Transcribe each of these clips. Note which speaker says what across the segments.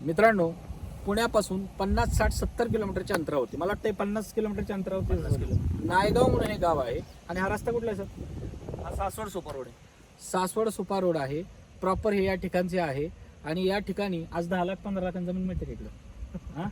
Speaker 1: मित्रांनो, पुण्यापासून 50, 60, 70 किलोमीटरच्या अंतरावरती, मला वाटतं 50 किलोमीटरच्या अंतरावरती नायगाव म्हणून हे गाव आहे. आणि हा रस्ता कुठला आहे सर?
Speaker 2: हा सासवड सोपा रोड आहे.
Speaker 1: सासवड सुपा रोड आहे. प्रॉपर हे या ठिकाणचे आहे. आणि या ठिकाणी आज 10 लाख 15 लाख जमीन मिळते इकडं. हा,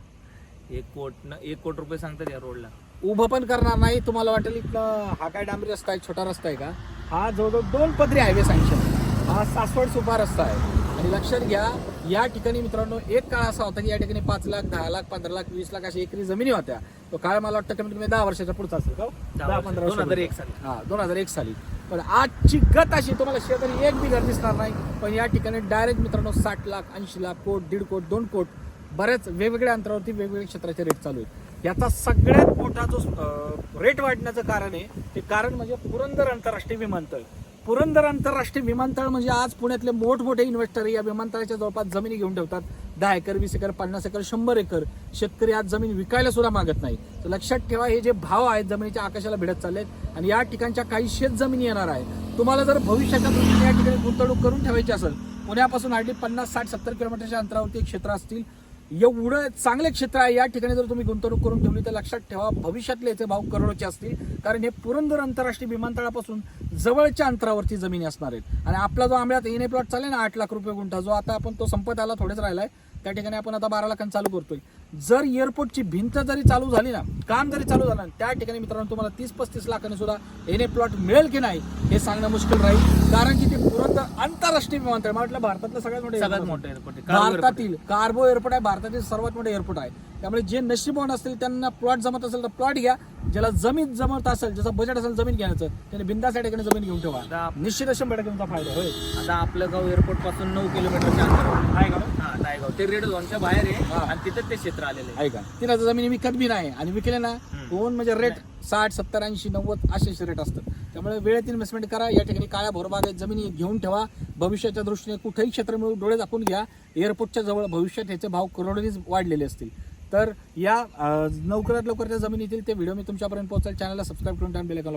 Speaker 2: 1 कोटी रुपये सांगतात या रोडला.
Speaker 1: उभं पण करणार नाही. तुम्हाला वाटेल इथलं हा काय डांबरी रस्ता आहे, छोटा रस्ता आहे का? हा जवळजवळ 2 पदरी हायवे सँक्शन. हा सासवड सुपा रस्ता आहे. आणि लक्षात घ्या, या ठिकाणी मित्रांनो एक काळ असा होता की या ठिकाणी 5 लाख 10 लाख 15 लाख 20 लाख अशा एकरी जमिनी होत्या. तो काळ मला वाटतं कमीत कमी 10 वर्षाच्या पुढचा असेल का? 10-15 वर्ष.
Speaker 2: 2001 साली.
Speaker 1: हा, 2001 साली. पण आजची गत अशी, तुम्हाला शेजारी एक बी घर दिसणार नाही. पण या ठिकाणी डायरेक्ट मित्रांनो 60 लाख 80 लाख कोट 1.5 कोट 2 कोट बऱ्याच वेगवेगळ्या अंतरावरती वेगवेगळ्या क्षेत्राचे रेट चालू आहेत. याचा सगळ्यात मोठा जो रेट वाढण्याचं कारण आहे ते कारण म्हणजे पुरंदर आंतरराष्ट्रीय विमानतळ. पुरंदर आंतरराष्ट्रीय विमानतळ म्हणजे आज पुण्यातले मोठमोठे इन्व्हेस्टर या विमानतळाच्या जवळपास जमिनी घेऊन ठेवतात. 10 एकर 20 एकर 50 एकर 100 एकर. शेतकरी आज जमीन विकायला सुद्धा मागत नाही. तर लक्षात ठेवा, हे जे भाव आहेत जमिनीच्या आकाशाला भिडत चाललेत. आणि या ठिकाणच्या काही शेत जमिनी येणार आहे. तुम्हाला जर भविष्याच्या दृष्टीने या ठिकाणी गुंतवणूक करून ठेवायची असेल, पुण्यापासून अगदी 50, 60, 70 किलोमीटरच्या अंतरावरती एक क्षेत्र असतील. एवढं चांगले क्षेत्र आहे. या ठिकाणी जर तुम्ही गुंतवणूक करून ठेवली तर लक्षात ठेवा, भविष्यातले याचे भाव करोडोचे असतील. कारण हे पुरंदर आंतरराष्ट्रीय विमानतळापासून जवळच्या अंतरावरती जमिनी असणार आहेत. आणि आपला जो आंब्यात एन ए प्लॉट चालेल ना 8 लाख रुपये गुंठा, जो आता आपण तो संपत आला, थोडेच राहिलाय, त्या ठिकाणी आपण आता 12 लाखांना चालू करतोय. जर एअरपोर्टची भिंत जरी चालू झाली ना, काम जरी चालू झालं, त्या ठिकाणी मित्रांनो तुम्हाला 30-35 लाखांनी सुद्धा एन ए प्लॉट मिळेल की नाही हे सांगणं मुश्किल राहील. कारण की ते पुरंदर आंतरराष्ट्रीय विमानतळ म्हटलं भारतातलं सगळ्यात मोठं
Speaker 2: एअरपोर्ट आहे.
Speaker 1: भारतातील कार्गो एअरपोर्ट आहे. भारतातील सर्वात मोठे एअरपोर्ट आहे. त्यामुळे जे नशीबवान असतील त्यांना प्लॉट जमत असेल तर प्लॉट घ्या. ज्याला जमीन जमत असेल, ज्याचं बजेट असेल जमीन घ्यायचं, त्याने बिंदास या ठिकाणी जमीन घेऊन ठेवा. निश्चित 100% तुमचा फायदा होईल.
Speaker 2: आता आपलं गाव एअरपोर्ट पासून 9 किलोमीटरच्या अंतरावर
Speaker 1: आहे का?
Speaker 2: हा, नायगाव. ते रेड झोनच्या बाहेर आहे आणि तिथं ते क्षेत्र आलेले आहे.
Speaker 1: का? तिला जमिनी विकत बी नाही आणि विकले ना दोन म्हणजे रेट 60, 70, 80, 90 असे रेट असतात. त्यामुळे वेळेत इन्व्हेस्टमेंट करा. या ठिकाणी काळ्या भोरबागेत जमिनी घेऊन ठेवा. भविष्याच्या दृष्टीने कुठेही क्षेत्र मिळून डोळे झाकून घ्या. एअरपोर्टच्या जवळ भविष्यात याचे भाव करोडोनीच वाढलेले असतील. तर या लवकरात लवकर त्या जमिनी येतील ते व्हिडिओ मी तुमच्यापर्यंत पोहोचेल. चॅनलला सबस्क्राईब करून टाइम बेल आयकॉन